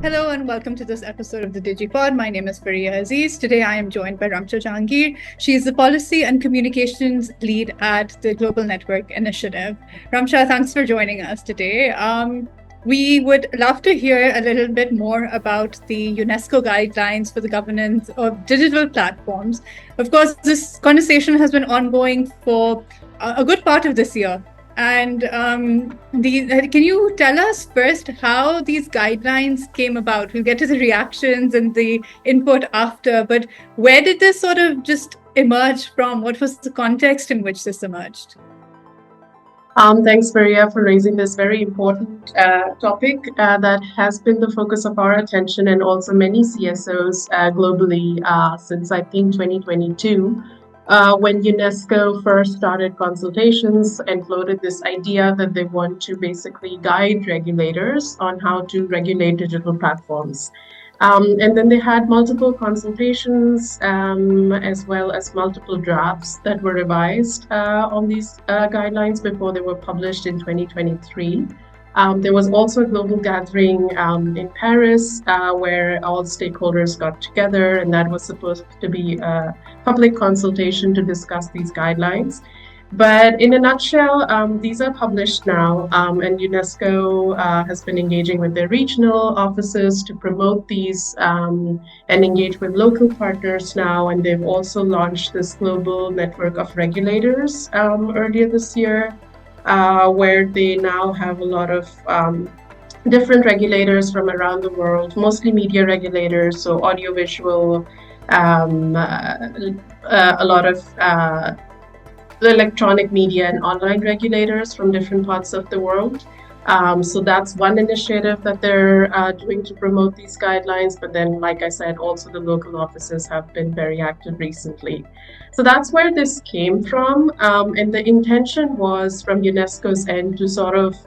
Hello and welcome to this episode of the DigiPod. My name is Farieha Aziz. Today I am joined by Ramsha Jahangir. She is the Policy and Communications Lead at the Global Network Initiative. Ramsha, thanks for joining us today. We would love to hear a little bit more about the UNESCO guidelines for the governance of digital platforms. Of course, this conversation has been ongoing for a good part of this year. And can you tell us first how these guidelines came about? We'll get to the reactions and the input after, but where did this sort of just emerge from? What was the context in which this emerged? Thanks, Maria, for raising this very important topic that has been the focus of our attention and also many CSOs globally since I think 2022. When UNESCO first started consultations and floated this idea that they want to basically guide regulators on how to regulate digital platforms. And then they had multiple consultations as well as multiple drafts that were revised on these guidelines before they were published in 2023. There was also a global gathering in Paris where all stakeholders got together, and that was supposed to be a public consultation to discuss these guidelines. But in a nutshell, these are published now, and UNESCO has been engaging with their regional offices to promote these and engage with local partners now. And they've also launched this global network of regulators earlier this year. Where they now have a lot of different regulators from around the world, mostly media regulators, so audiovisual, a lot of the electronic media and online regulators from different parts of the world. So that's one initiative that they're doing to promote these guidelines. But then, like I said, also the local offices have been very active recently. So that's where this came from. And the intention was from UNESCO's end to sort of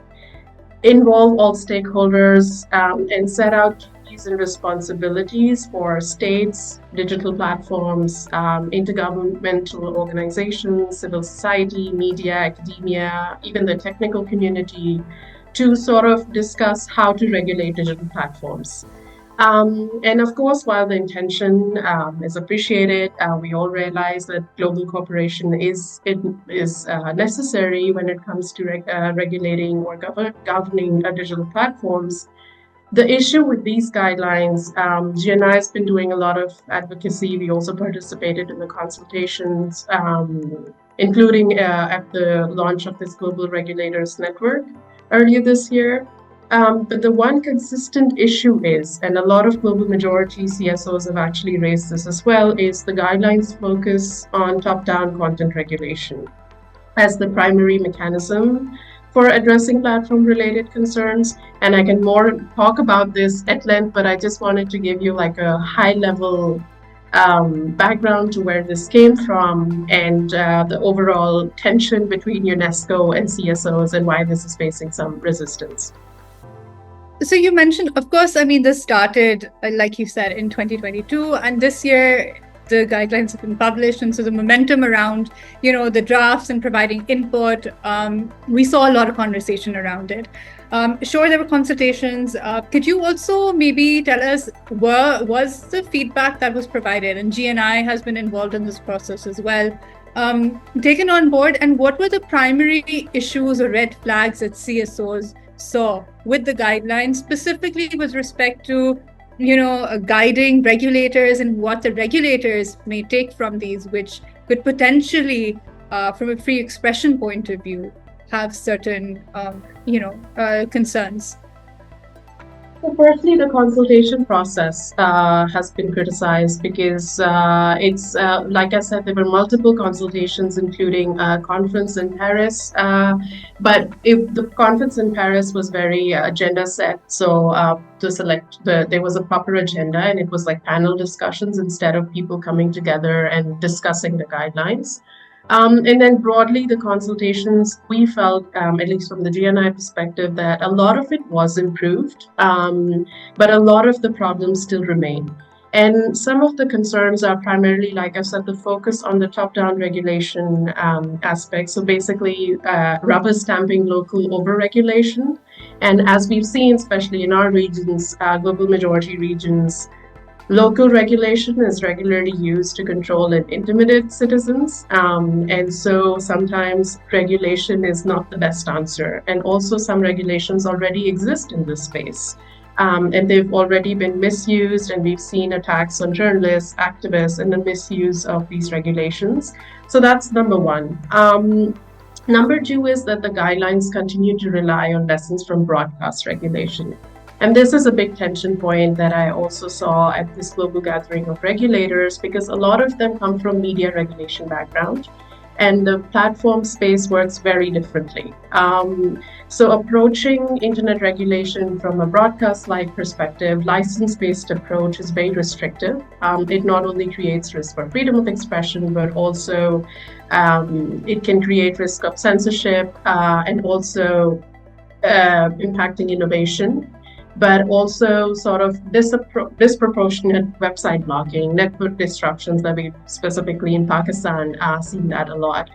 involve all stakeholders and set out duties and responsibilities for states, digital platforms, intergovernmental organizations, civil society, media, academia, even the technical community, to sort of discuss how to regulate digital platforms. And of course, while the intention is appreciated, we all realize that global cooperation is necessary when it comes to regulating or governing digital platforms. The issue with these guidelines, GNI has been doing a lot of advocacy. We also participated in the consultations, including at the launch of this Global Regulators Network earlier this year. But the one consistent issue is, and a lot of global majority CSOs have actually raised this as well, is the guidelines focus on top-down content regulation as the primary mechanism for addressing platform-related concerns. And I can more talk about this at length, but I just wanted to give you like a high-level background to where this came from and the overall tension between UNESCO and CSOs and why this is facing some resistance. So you mentioned, of course, this started, like you said, in 2022, and this year the guidelines have been published, and so the momentum around, the drafts and providing input, we saw a lot of conversation around it. Sure, there were consultations. Could you also maybe tell us, was the feedback that was provided, and GNI has been involved in this process as well, taken on board, and what were the primary issues or red flags that CSOs saw with the guidelines, specifically with respect to, guiding regulators and what the regulators may take from these, which could potentially, from a free expression point of view, have certain, concerns? So firstly, the consultation process has been criticized because it's, like I said, there were multiple consultations, including a conference in Paris. But the conference in Paris was very agenda set. So to select, there was a proper agenda, and it was like panel discussions instead of people coming together and discussing the guidelines. And then broadly, the consultations, we felt, at least from the GNI perspective, that a lot of it was improved, but a lot of the problems still remain. And some of the concerns are primarily, like I said, the focus on the top-down regulation aspect. So basically, rubber stamping local over-regulation And as we've seen, especially in our regions, global majority regions, local regulation is regularly used to control and intimidate citizens. And so sometimes regulation is not the best answer. And also, some regulations already exist in this space. And they've already been misused, and we've seen attacks on journalists, activists, and the misuse of these regulations. So that's number one. Number two is that the guidelines continue to rely on lessons from broadcast regulation. And this is a big tension point that I also saw at this global gathering of regulators, because a lot of them come from media regulation background, and the platform space works very differently. So approaching internet regulation from a broadcast-like perspective, license-based approach is very restrictive. It not only creates risk for freedom of expression, but also it can create risk of censorship and also impacting innovation, but also sort of disproportionate website blocking, network disruptions that we specifically in Pakistan seen that a lot.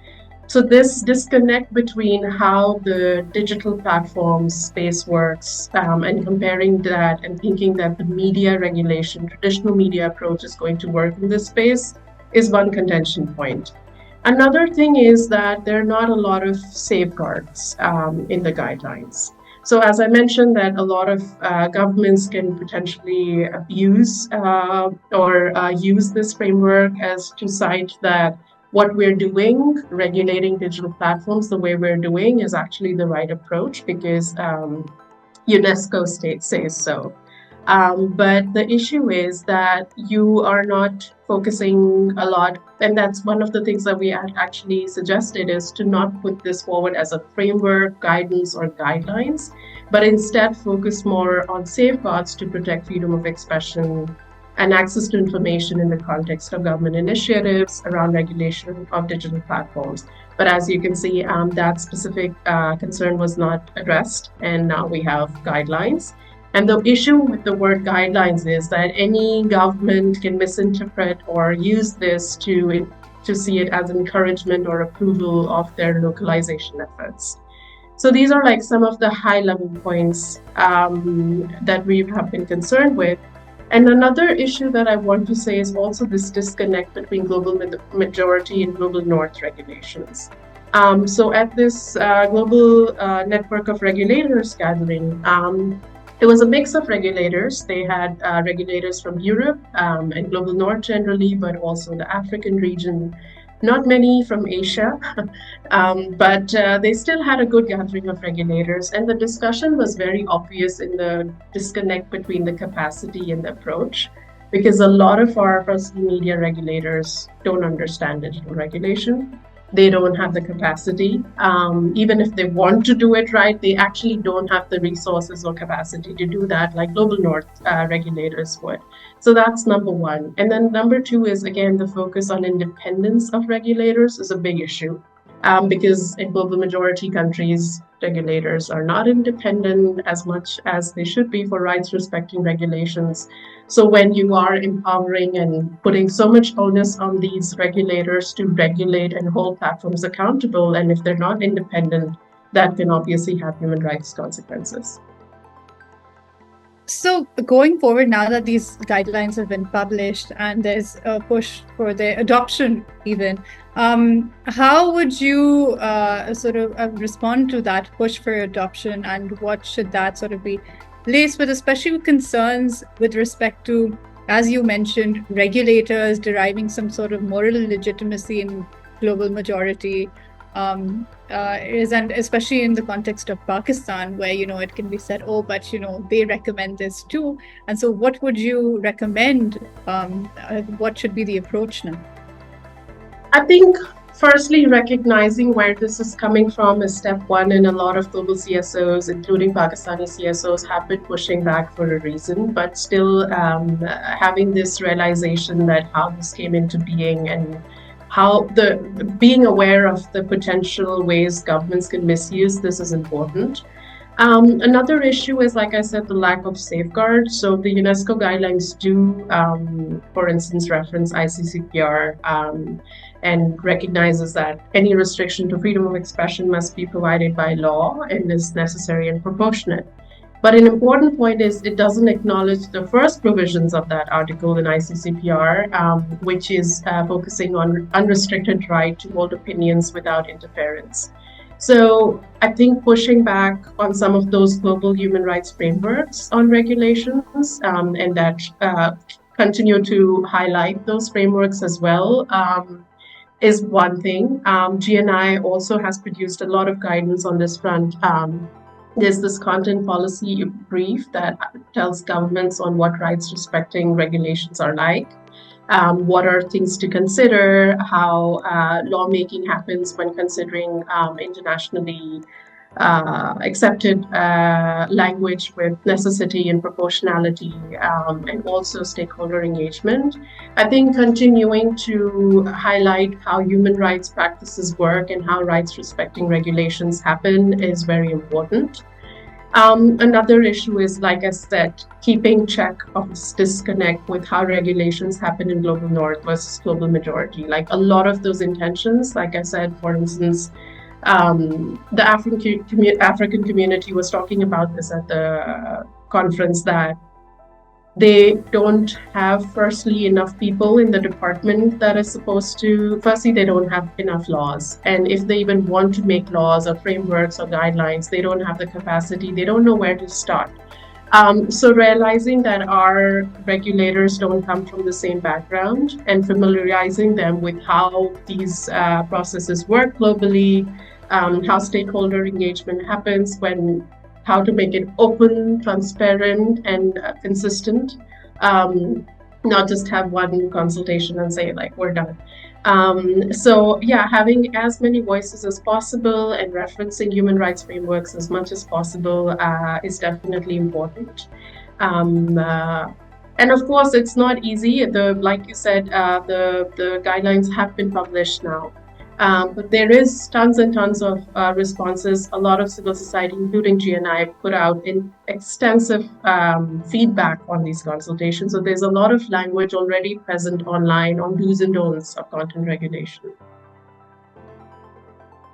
So this disconnect between how the digital platform space works and comparing that and thinking that the media regulation, traditional media approach is going to work in this space is one contention point. Another thing is that there are not a lot of safeguards in the guidelines. So as I mentioned, that a lot of governments can potentially abuse or use this framework as to cite that what we're doing, regulating digital platforms the way we're doing, is actually the right approach because UNESCO says so. But the issue is that you are not focusing a lot, and that's one of the things that we actually suggested, is to not put this forward as a framework, guidance, or guidelines, but instead focus more on safeguards to protect freedom of expression and access to information in the context of government initiatives around regulation of digital platforms. But as you can see, that specific concern was not addressed, and now we have guidelines. And the issue with the word guidelines is that any government can misinterpret or use this to see it as encouragement or approval of their localization efforts. So these are like some of the high-level points that we have been concerned with. And another issue that I want to say is also this disconnect between global majority and global north regulations. So at this global network of regulators gathering, it was a mix of regulators. They had regulators from Europe and global north generally, but also the African region. Not many from Asia, but they still had a good gathering of regulators. And the discussion was very obvious in the disconnect between the capacity and the approach, because a lot of our personal media regulators don't understand digital regulation. They don't have the capacity. Even if they want to do it right, they actually don't have the resources or capacity to do that like global north regulators would. So that's number one. And then number two is, again, the focus on independence of regulators is a big issue because in global majority countries, regulators are not independent as much as they should be for rights respecting regulations. So when you are empowering and putting so much onus on these regulators to regulate and hold platforms accountable, and if they're not independent, that can obviously have human rights consequences. So going forward, now that these guidelines have been published and there's a push for their adoption even, how would you sort of respond to that push for adoption, and what should that sort of be laced with, especially with concerns with respect to, as you mentioned, regulators deriving some sort of moral legitimacy in global majority, and especially in the context of Pakistan, where, you know, it can be said, oh, but, you know, they recommend this too. And so what would you recommend? What should be the approach now? I think firstly, recognizing where this is coming from is step one, and a lot of global CSOs, including Pakistani CSOs, have been pushing back for a reason, but still having this realization that how this came into being and how being aware of the potential ways governments can misuse this is important. Another issue is, like I said, the lack of safeguards. So the UNESCO guidelines do, for instance, reference ICCPR, and recognizes that any restriction to freedom of expression must be provided by law and is necessary and proportionate. But an important point is it doesn't acknowledge the first provisions of that article in ICCPR, which is focusing on unrestricted right to hold opinions without interference. So I think pushing back on some of those global human rights frameworks on regulations and that continue to highlight those frameworks as well is one thing. GNI also has produced a lot of guidance on this front. There's this content policy brief that tells governments on what rights respecting regulations are like, what are things to consider, how lawmaking happens when considering internationally accepted language with necessity and proportionality, and also stakeholder engagement. I think continuing to highlight how human rights practices work and how rights respecting regulations happen is very important. Another issue is, like I said, keeping check of this disconnect with how regulations happen in global north versus global majority. Like a lot of those intentions, like I said, for instance, the African community was talking about this at the conference, that they don't have, firstly, enough people in the department that is supposed to, firstly, they don't have enough laws. And if they even want to make laws or frameworks or guidelines, they don't have the capacity, they don't know where to start. So realizing that our regulators don't come from the same background and familiarizing them with how these processes work globally, how stakeholder engagement happens, how to make it open, transparent, and consistent. Not just have one consultation and say, like, we're done. So yeah, having as many voices as possible and referencing human rights frameworks as much as possible is definitely important. And of course, it's not easy. Like you said, the guidelines have been published now. But there is tons and tons of responses. A lot of civil society, including GNI, put out extensive feedback on these consultations. So there's a lot of language already present online on do's and don'ts of content regulation.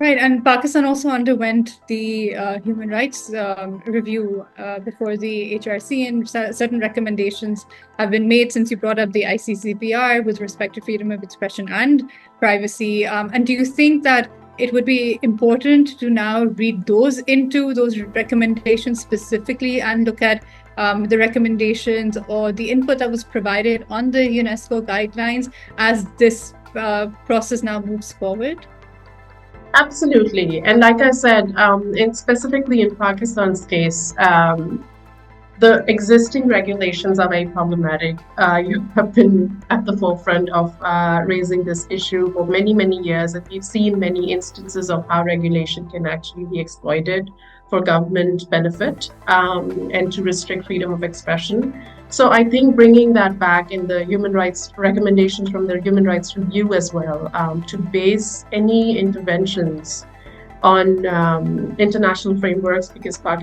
Right, and Pakistan also underwent the human rights review before the HRC, and certain recommendations have been made since you brought up the ICCPR with respect to freedom of expression and privacy. And do you think that it would be important to now read those recommendations specifically and look at the recommendations or the input that was provided on the UNESCO guidelines as this process now moves forward? Absolutely. And like I said, specifically in Pakistan's case, the existing regulations are very problematic. You have been at the forefront of raising this issue for many, many years. And we've seen many instances of how regulation can actually be exploited for government benefit and to restrict freedom of expression. So I think bringing that back in the human rights recommendations from the Human Rights Review as well, to base any interventions on international frameworks,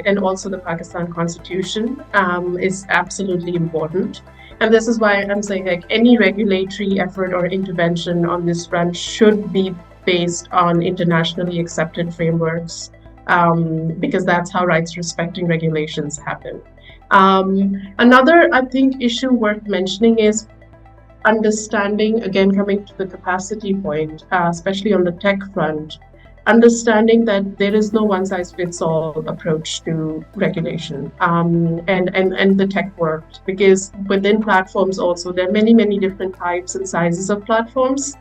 and also the Pakistan Constitution is absolutely important. And this is why I'm saying, like, any regulatory effort or intervention on this front should be based on internationally accepted frameworks, because that's how rights respecting regulations happen. Another, I think, issue worth mentioning is understanding, again, coming to the capacity point, especially on the tech front, understanding that there is no one-size-fits-all approach to regulation and the tech world, because within platforms also, there are many, many different types and sizes of platforms.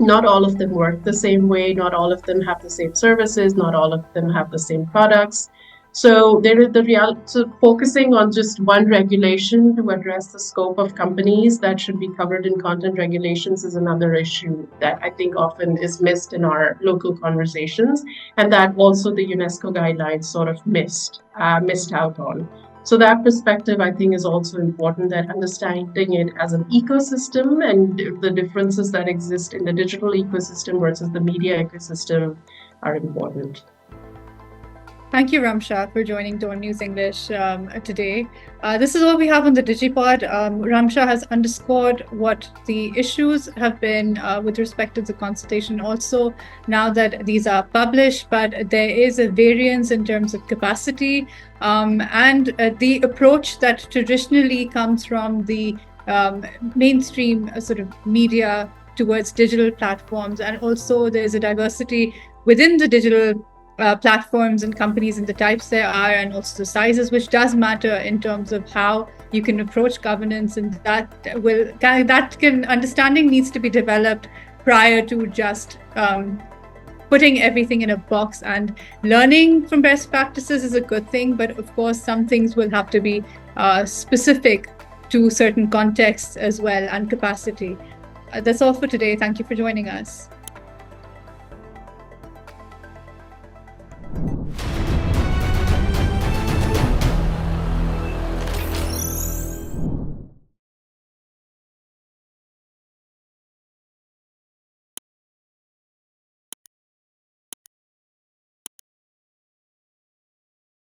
Not all of them work the same way, not all of them have the same services, not all of them have the same products. So there is so focusing on just one regulation to address the scope of companies that should be covered in content regulations is another issue that I think often is missed in our local conversations, and that also the UNESCO guidelines sort of missed out on. So that perspective, I think, is also important, that understanding it as an ecosystem and the differences that exist in the digital ecosystem versus the media ecosystem are important. Thank you, Ramsha, for joining DawnNews English today. This is all we have on the DigiPod. Ramsha has underscored what the issues have been with respect to the consultation. Also, now that these are published, but there is a variance in terms of capacity and the approach that traditionally comes from the mainstream sort of media towards digital platforms. And also, there's a diversity within the digital platforms and companies and the types there are, and also the sizes, which does matter in terms of how you can approach governance, and understanding needs to be developed prior to just putting everything in a box. And learning from best practices is a good thing, but of course some things will have to be specific to certain contexts as well and capacity. That's all for today. Thank you for joining us.